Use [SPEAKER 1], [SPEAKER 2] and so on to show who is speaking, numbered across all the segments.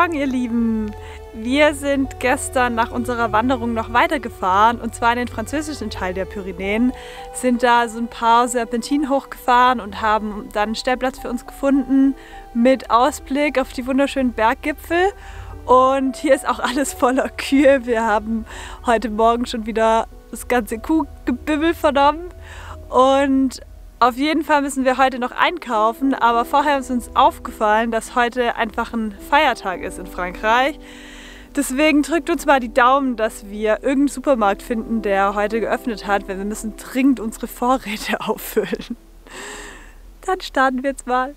[SPEAKER 1] Morgen, ihr Lieben! Wir sind gestern nach unserer Wanderung noch weitergefahren und zwar in den französischen Teil der Pyrenäen. Sind da so ein paar Serpentinen hochgefahren und haben dann einen Stellplatz für uns gefunden mit Ausblick auf die wunderschönen Berggipfel. Und hier ist auch alles voller Kühe. Wir haben heute Morgen schon wieder das ganze Kuhgebimmel vernommen. Und auf jeden Fall müssen wir heute noch einkaufen, aber vorher ist uns aufgefallen, dass heute einfach ein Feiertag ist in Frankreich. Deswegen drückt uns mal die Daumen, dass wir irgendeinen Supermarkt finden, der heute geöffnet hat, weil wir müssen dringend unsere Vorräte auffüllen. Dann starten wir jetzt mal.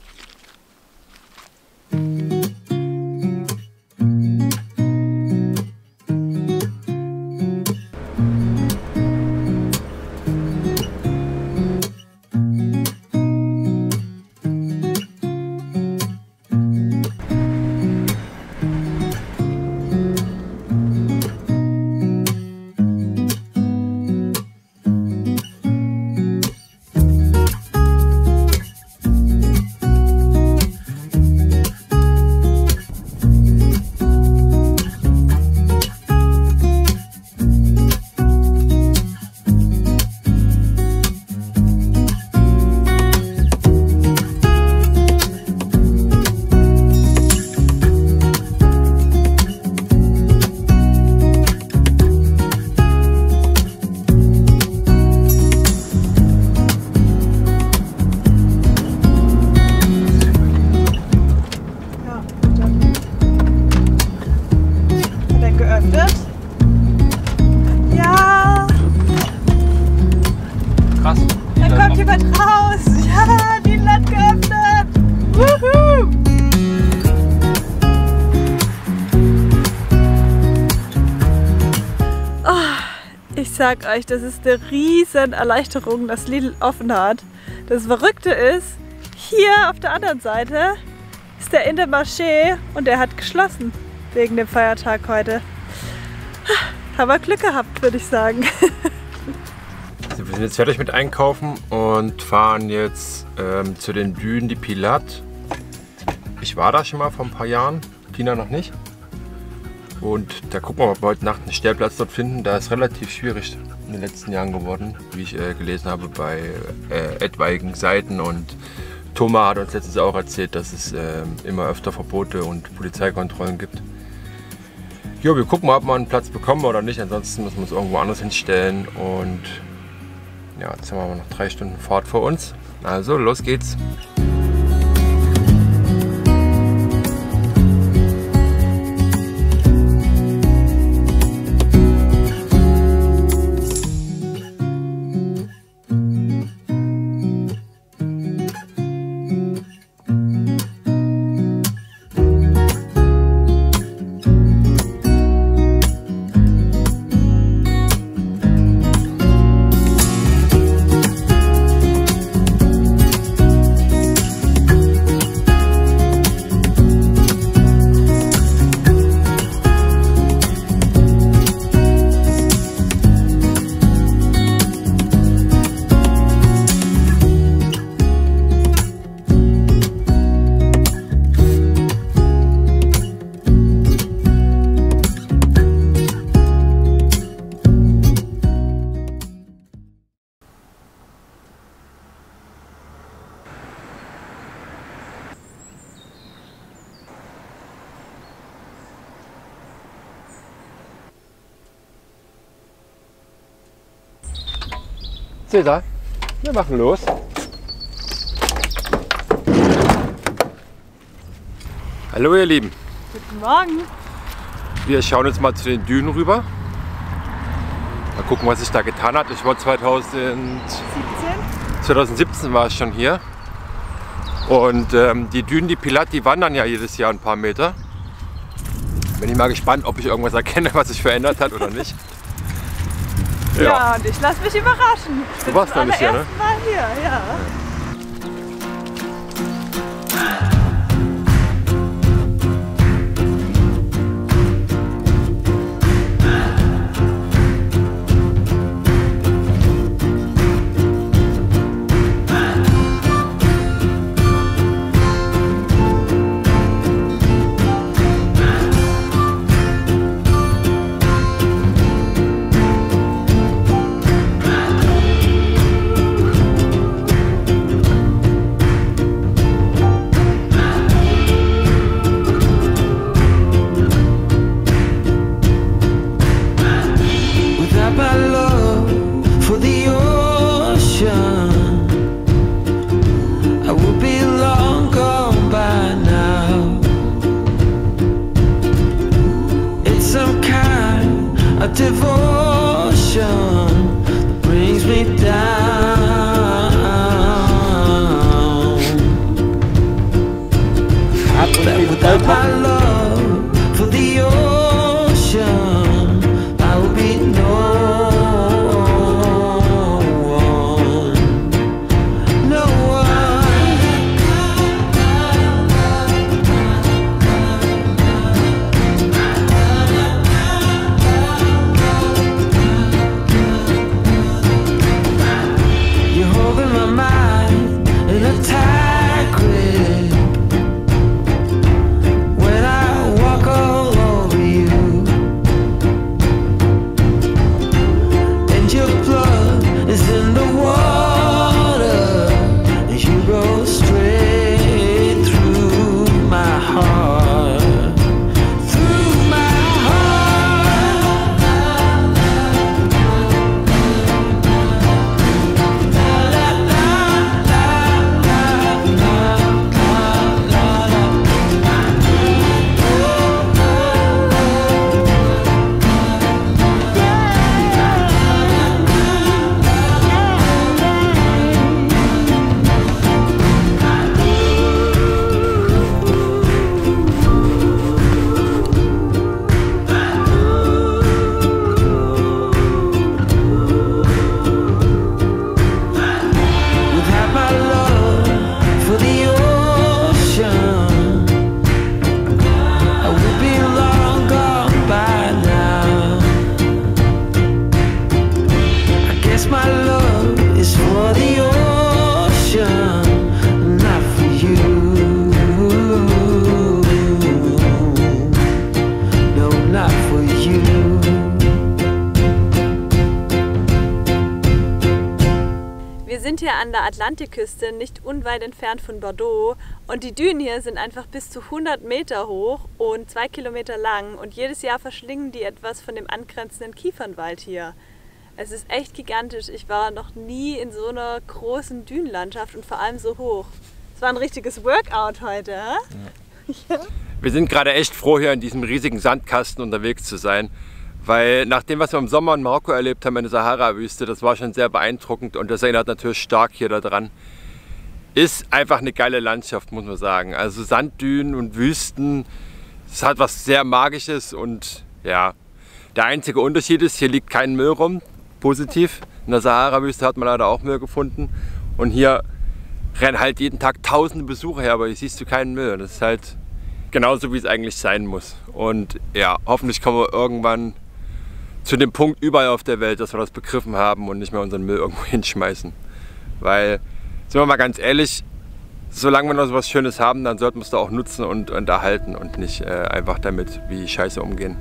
[SPEAKER 1] Ja!
[SPEAKER 2] Krass.
[SPEAKER 1] Dann kommt jemand raus! Ja, die hat geöffnet! Wuhu! Oh, ich sag euch, das ist eine riesen Erleichterung, dass Lidl offen hat. Das Verrückte ist, hier auf der anderen Seite ist der Intermarché und der hat geschlossen wegen dem Feiertag heute. Haben wir Glück gehabt, würde ich sagen.
[SPEAKER 2] Wir sind jetzt fertig mit Einkaufen und fahren jetzt zu den Dünen die Pilat. Ich war da schon mal vor ein paar Jahren, Tina noch nicht. Und da gucken wir mal, ob wir heute Nacht einen Stellplatz dort finden. Da ist relativ schwierig in den letzten Jahren geworden, wie ich gelesen habe bei etwaigen Seiten. Und Thomas hat uns letztens auch erzählt, dass es immer öfter Verbote und Polizeikontrollen gibt. Jo, wir gucken mal, ob wir einen Platz bekommen oder nicht. Ansonsten müssen wir uns irgendwo anders hinstellen. Und ja, jetzt haben wir noch 3 Stunden Fahrt vor uns. Also, los geht's. Cäsar, wir machen los. Hallo ihr Lieben.
[SPEAKER 1] Guten Morgen.
[SPEAKER 2] Wir schauen jetzt mal zu den Dünen rüber. Mal gucken, was sich da getan hat. Ich war 2017 war ich schon hier. Und die Dünen, die Pilat, die wandern ja jedes Jahr ein paar Meter. Bin ich mal gespannt, ob ich irgendwas erkenne, was sich verändert hat oder nicht.
[SPEAKER 1] Ja, und ich lasse mich überraschen.
[SPEAKER 2] Du warst noch nicht hier, ne?
[SPEAKER 1] Mal hier, ja.
[SPEAKER 3] devotion that brings me down. Without my love for the ocean, I will be no one, no You're holding my mind in a tight grip when I walk all over you, and your blood is in the water, and you go straight through my heart, through my heart. Without my love for the ocean, I would be long gone by now. I guess my love is for the ocean, not for you. No, not for you.
[SPEAKER 1] Wir sind hier an der Atlantikküste, nicht unweit entfernt von Bordeaux. Und die Dünen hier sind einfach bis zu 100 Meter hoch und 2 Kilometer lang. Und jedes Jahr verschlingen die etwas von dem angrenzenden Kiefernwald hier. Es ist echt gigantisch. Ich war noch nie in so einer großen Dünenlandschaft und vor allem so hoch. Es war ein richtiges Workout heute, hä? Ja.
[SPEAKER 2] Wir sind gerade echt froh, hier in diesem riesigen Sandkasten unterwegs zu sein. Weil nach dem, was wir im Sommer in Marokko erlebt haben in der Sahara-Wüste, das war schon sehr beeindruckend und das erinnert natürlich stark hier daran. Ist einfach eine geile Landschaft, muss man sagen. Also Sanddünen und Wüsten, es hat was sehr Magisches und ja, der einzige Unterschied ist, hier liegt kein Müll rum, positiv. In der Sahara-Wüste hat man leider auch Müll gefunden und hier rennen halt jeden Tag tausende Besucher her, aber hier siehst du keinen Müll. Das ist halt genauso, wie es eigentlich sein muss. Und ja, hoffentlich kommen wir irgendwann zu dem Punkt überall auf der Welt, dass wir das begriffen haben und nicht mehr unseren Müll irgendwo hinschmeißen. Weil, sind wir mal ganz ehrlich, solange wir noch so was Schönes haben, dann sollten wir es da auch nutzen und erhalten und nicht einfach damit wie Scheiße umgehen.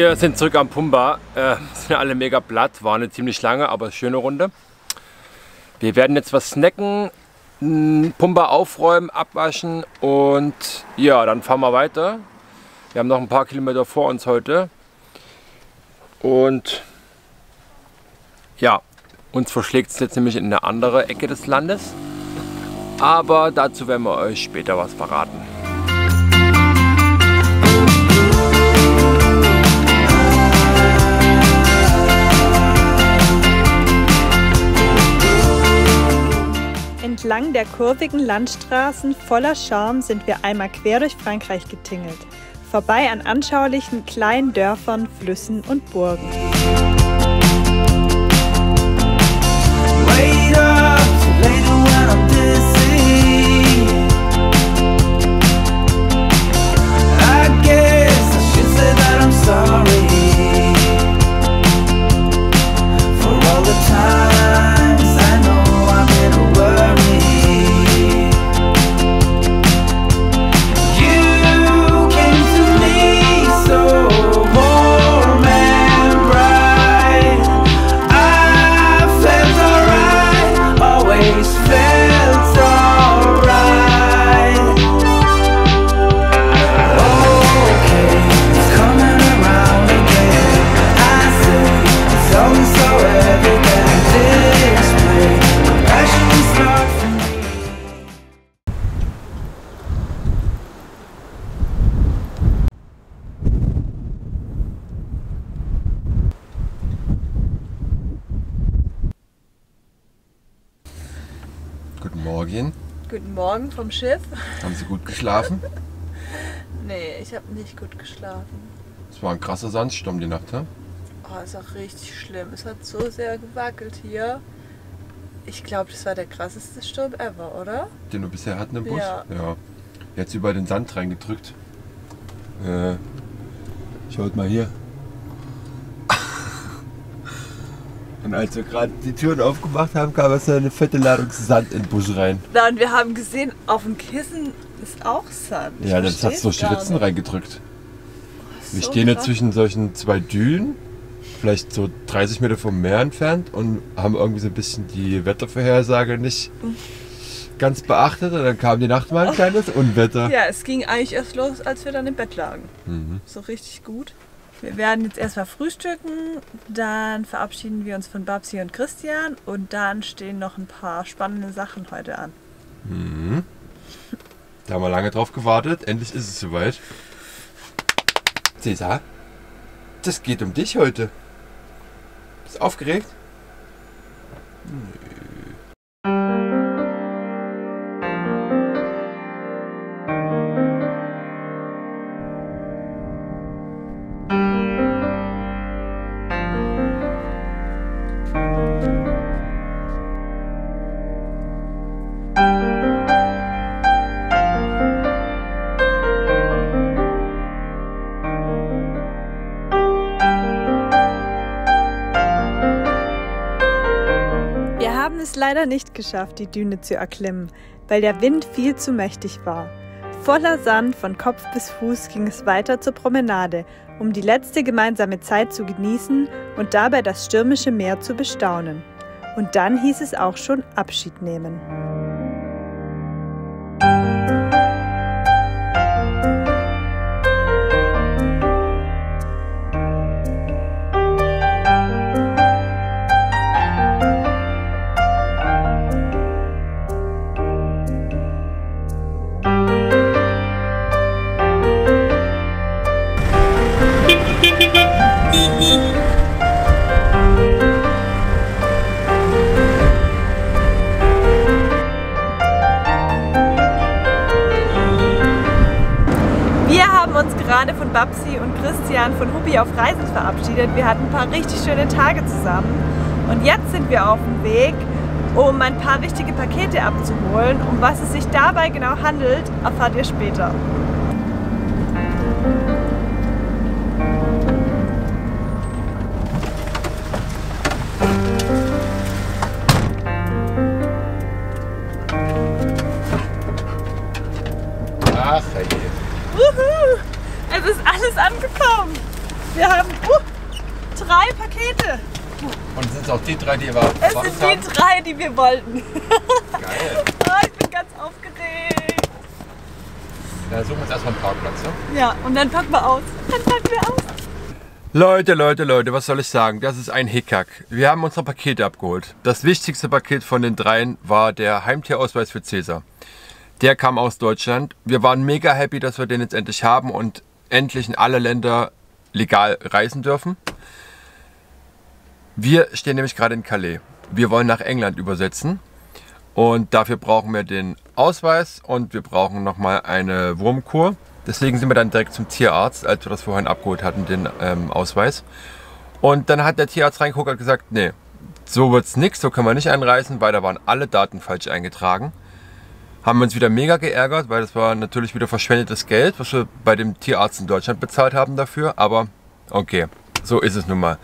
[SPEAKER 2] Wir sind zurück am Pumba. Sind alle mega platt. War eine ziemlich lange, aber schöne Runde. Wir werden jetzt was snacken, Pumba aufräumen, abwaschen und ja, dann fahren wir weiter. Wir haben noch ein paar Kilometer vor uns heute. Und ja, uns verschlägt es jetzt nämlich in eine andere Ecke des Landes. Aber dazu werden wir euch später was verraten.
[SPEAKER 1] Entlang der kurvigen Landstraßen voller Charme sind wir einmal quer durch Frankreich getingelt, vorbei an anschaulichen kleinen Dörfern, Flüssen und Burgen.
[SPEAKER 2] Guten Morgen.
[SPEAKER 1] Guten Morgen vom Schiff.
[SPEAKER 2] Haben Sie gut geschlafen?
[SPEAKER 1] Nee, ich habe nicht gut geschlafen.
[SPEAKER 2] Es war ein krasser Sandsturm die Nacht, ja?
[SPEAKER 1] Oh, ist auch richtig schlimm. Es hat so sehr gewackelt hier. Ich glaube, das war der krasseste Sturm ever, oder?
[SPEAKER 2] Den du bisher hatten im Bus?
[SPEAKER 1] Ja.
[SPEAKER 2] Ja. Jetzt überall den Sand reingedrückt. Schaut mal hier. Und als wir gerade die Türen aufgemacht haben, kam jetzt eine fette Ladung Sand in den Bus rein.
[SPEAKER 1] Na, und wir haben gesehen, auf dem Kissen ist auch Sand.
[SPEAKER 2] Ja, das hat so Schlitzen reingedrückt. Wir stehen jetzt zwischen solchen zwei Dünen, vielleicht so 30 Meter vom Meer entfernt und haben irgendwie so ein bisschen die Wettervorhersage nicht ganz beachtet. Und dann kam die Nacht mal ein kleines Unwetter.
[SPEAKER 1] Ja, es ging eigentlich erst los, als wir dann im Bett lagen. So richtig gut. Wir werden jetzt erstmal frühstücken, dann verabschieden wir uns von Babsi und Christian und dann stehen noch ein paar spannende Sachen heute an.
[SPEAKER 2] Da haben wir lange drauf gewartet, endlich ist es soweit. Cäsar, das geht um dich heute. Bist du aufgeregt?
[SPEAKER 1] Wir haben es leider nicht geschafft, die Düne zu erklimmen, weil der Wind viel zu mächtig war. Voller Sand von Kopf bis Fuß ging es weiter zur Promenade, um die letzte gemeinsame Zeit zu genießen und dabei das stürmische Meer zu bestaunen. Und dann hieß es auch schon Abschied nehmen. Gerade von Babsi und Christian von Huppi auf Reisen verabschiedet. Wir hatten ein paar richtig schöne Tage zusammen und jetzt sind wir auf dem Weg, um ein paar wichtige Pakete abzuholen. Um was es sich dabei genau handelt, erfahrt ihr später.
[SPEAKER 2] Ach, hey.
[SPEAKER 1] Wuhu! Es ist alles angekommen. Wir haben 3 Pakete.
[SPEAKER 2] Und sind es auch die 3, die wir erwartet haben?
[SPEAKER 1] Es sind die 3, die wir wollten.
[SPEAKER 2] Geil.
[SPEAKER 1] Oh, ich bin ganz aufgeregt.
[SPEAKER 2] Dann suchen wir uns erstmal einen Parkplatz, ne?
[SPEAKER 1] Ja, und dann packen wir aus.
[SPEAKER 2] Leute, was soll ich sagen? Das ist ein Hickhack. Wir haben unsere Pakete abgeholt. Das wichtigste Paket von den 3 war der Heimtierausweis für Cäsar. Der kam aus Deutschland. Wir waren mega happy, dass wir den jetzt endlich haben und endlich in alle Länder legal reisen dürfen. Wir stehen nämlich gerade in Calais. Wir wollen nach England übersetzen und dafür brauchen wir den Ausweis und wir brauchen nochmal eine Wurmkur. Deswegen sind wir dann direkt zum Tierarzt, als wir das vorhin abgeholt hatten, den Ausweis. Und dann hat der Tierarzt reingeguckt und gesagt, nee, so wird's nichts, so können wir nicht einreisen, weil da waren alle Daten falsch eingetragen. Haben wir uns wieder mega geärgert, weil das war natürlich wieder verschwendetes Geld, was wir bei dem Tierarzt in Deutschland bezahlt haben dafür. Aber okay, so ist es nun mal.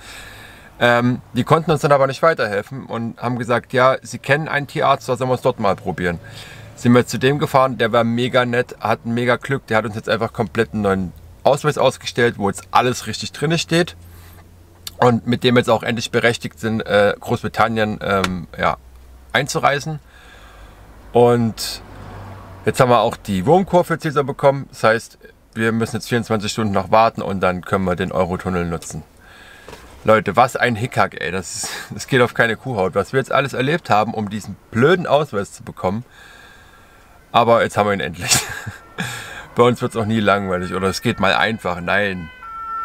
[SPEAKER 2] Die konnten uns dann aber nicht weiterhelfen und haben gesagt, ja, sie kennen einen Tierarzt, da sollen wir es dort mal probieren. Sind wir zu dem gefahren, der war mega nett, hat mega Glück, der hat uns jetzt einfach komplett einen neuen Ausweis ausgestellt, wo jetzt alles richtig drin steht und mit dem jetzt auch endlich berechtigt sind, Großbritannien einzureisen. Und jetzt haben wir auch die Wurmkur für Cäsar bekommen, das heißt, wir müssen jetzt 24 Stunden noch warten und dann können wir den Eurotunnel nutzen. Leute, was ein Hickhack, ey, das geht auf keine Kuhhaut, was wir jetzt alles erlebt haben, um diesen blöden Ausweis zu bekommen. Aber jetzt haben wir ihn endlich. Bei uns wird es auch nie langweilig oder es geht mal einfach. Nein,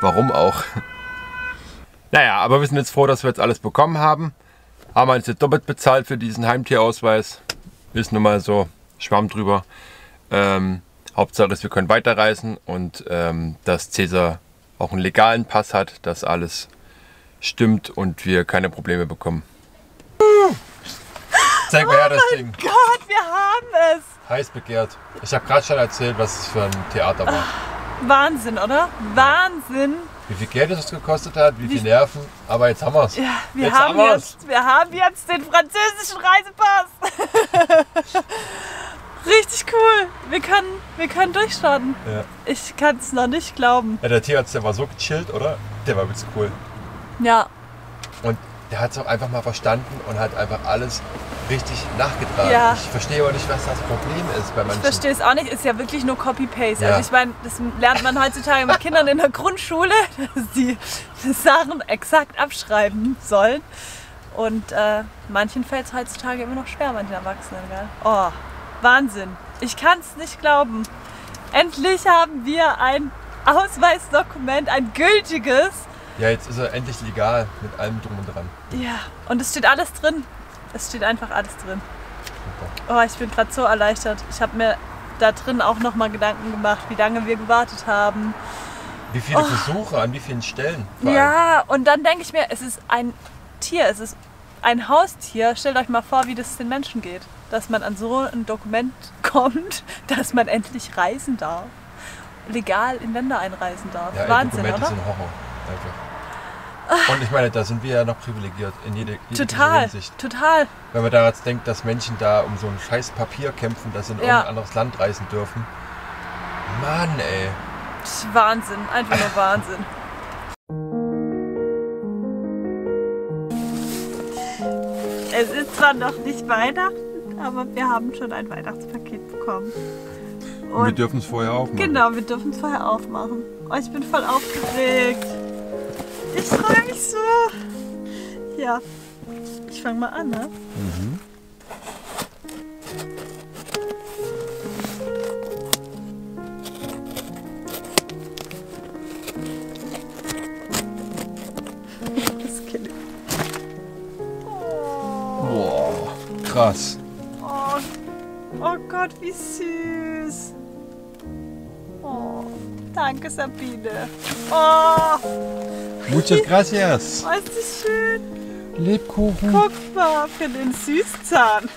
[SPEAKER 2] warum auch? Naja, aber wir sind jetzt froh, dass wir jetzt alles bekommen haben. Haben wir uns jetzt doppelt bezahlt für diesen Heimtierausweis. Ist nun mal so, Schwamm drüber. Hauptsache ist, wir können weiterreisen und dass Cäsar auch einen legalen Pass hat, dass alles stimmt und wir keine Probleme bekommen. Zeig mal her das Ding.
[SPEAKER 1] Oh Gott, wir haben es.
[SPEAKER 2] Heiß begehrt. Ich habe gerade schon erzählt, was es für ein Theater war.
[SPEAKER 1] Wahnsinn, oder? Wahnsinn.
[SPEAKER 2] Wie viel Geld es gekostet hat, wie viel Nerven, aber jetzt haben wir es.
[SPEAKER 1] Ja, wir haben jetzt den französischen Reisepass. Richtig cool. Wir können durchstarten.
[SPEAKER 2] Ja.
[SPEAKER 1] Ich kann es noch nicht glauben.
[SPEAKER 2] Ja, der Tierarzt, der war so gechillt, oder? Der war wirklich cool.
[SPEAKER 1] Ja.
[SPEAKER 2] Und der hat es auch einfach mal verstanden und hat einfach alles richtig nachgetragen.
[SPEAKER 1] Ja.
[SPEAKER 2] Ich verstehe aber nicht, was das Problem ist bei manchen.
[SPEAKER 1] Ich verstehe es auch nicht, ist ja wirklich nur Copy-Paste.
[SPEAKER 2] Ja.
[SPEAKER 1] Also ich meine, das lernt man heutzutage mit Kindern in der Grundschule, dass die Sachen exakt abschreiben sollen. Und manchen fällt es heutzutage immer noch schwer, manchen Erwachsenen. Gell? Oh, Wahnsinn. Ich kann es nicht glauben. Endlich haben wir ein Ausweisdokument, ein gültiges.
[SPEAKER 2] Ja, jetzt ist er endlich legal mit allem drum und dran.
[SPEAKER 1] Ja, und es steht alles drin. Es steht einfach alles drin. Oh, ich bin gerade so erleichtert. Ich habe mir da drin auch nochmal Gedanken gemacht, wie lange wir gewartet haben.
[SPEAKER 2] Wie viele Versuche, an wie vielen Stellen?
[SPEAKER 1] Ja, und dann denke ich mir, es ist ein Tier, es ist ein Haustier. Stellt euch mal vor, wie das den Menschen geht. Dass man an so ein Dokument kommt, dass man endlich reisen darf. Legal in Länder einreisen darf.
[SPEAKER 2] Ja,
[SPEAKER 1] Wahnsinn,
[SPEAKER 2] Dokumente
[SPEAKER 1] oder?
[SPEAKER 2] sind Horror. Einfach. Und ich meine, da sind wir ja noch privilegiert in jeder Hinsicht.
[SPEAKER 1] Total.
[SPEAKER 2] Wenn man da jetzt denkt, dass Menschen da um so ein scheiß Papier kämpfen, dass sie in irgendein anderes Land reisen dürfen. Mann, ey.
[SPEAKER 1] Das ist Wahnsinn, einfach nur Wahnsinn. Es ist zwar noch nicht Weihnachten, aber wir haben schon ein Weihnachtspaket bekommen.
[SPEAKER 2] Und wir dürfen es vorher aufmachen.
[SPEAKER 1] Genau, wir dürfen es vorher aufmachen. Oh, ich bin voll aufgeregt. Ich freue mich so. Ja, ich fange mal an, ne? Mhm. Das kenne ich.
[SPEAKER 2] Boah, krass.
[SPEAKER 1] Oh Gott, wie süß. Oh, danke Sabine. Oh.
[SPEAKER 2] Muchas gracias.
[SPEAKER 1] Oh, ist das schön.
[SPEAKER 2] Lebkuchen.
[SPEAKER 1] Guck mal, für den Süßzahn.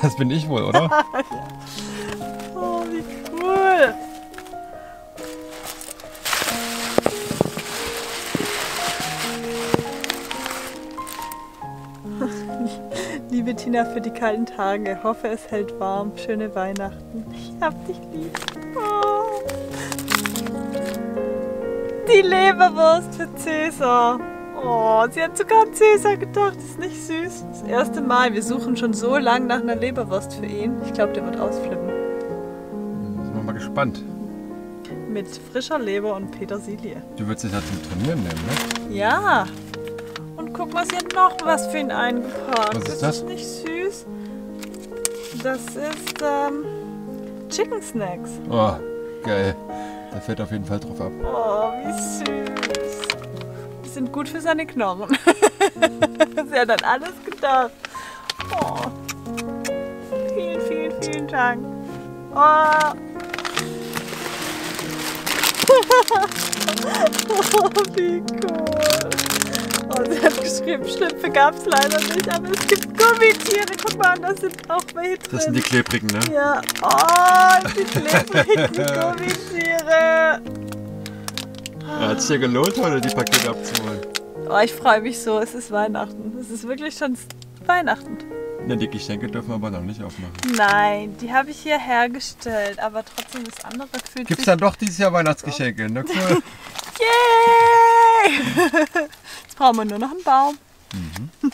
[SPEAKER 2] Das bin ich wohl, oder?
[SPEAKER 1] Oh, wie cool. Liebe Tina, für die kalten Tage. Hoffe, es hält warm. Schöne Weihnachten. Ich hab dich lieb. Oh. die Leberwurst für Cäsar. Oh, sie hat sogar an Cäsar gedacht. Ist nicht süß? Das erste Mal. Wir suchen schon so lange nach einer Leberwurst für ihn. Ich glaube, der wird ausflippen.
[SPEAKER 2] Sind wir mal gespannt.
[SPEAKER 1] Mit frischer Leber und Petersilie.
[SPEAKER 2] Du würdest es ja zum Trainieren nehmen, ne?
[SPEAKER 1] Ja. Und guck mal, sie hat noch was für ihn eingepackt.
[SPEAKER 2] Was ist das?
[SPEAKER 1] Ist nicht süß? Das ist Chicken Snacks.
[SPEAKER 2] Oh, geil. Da fällt auf jeden Fall drauf ab.
[SPEAKER 1] Oh, wie süß. Die sind gut für seine Knochen. Sie hat an alles gedacht. Oh. Vielen, vielen, vielen Dank. Oh. Oh, wie cool. Oh, sie hat geschrieben, Schlümpfe gab es leider nicht, aber es gibt Gummitiere. Guck mal, da sind auch welche drin.
[SPEAKER 2] Das sind die klebrigen, ne?
[SPEAKER 1] Ja. Oh, die klebrigen Gummitiere.
[SPEAKER 2] Hat es dir gelohnt, heute die Pakete abzuholen?
[SPEAKER 1] Oh, ich freue mich so. Es ist Weihnachten. Es ist wirklich schon Weihnachten.
[SPEAKER 2] Ne, die Geschenke dürfen wir aber noch nicht aufmachen.
[SPEAKER 1] Nein, die habe ich hier hergestellt, aber trotzdem das andere fühlt
[SPEAKER 2] Gibt's
[SPEAKER 1] sich...
[SPEAKER 2] dann doch dieses Jahr Weihnachtsgeschenke? Na cool.
[SPEAKER 1] Yay! Jetzt brauchen wir nur noch einen Baum.
[SPEAKER 2] Mhm.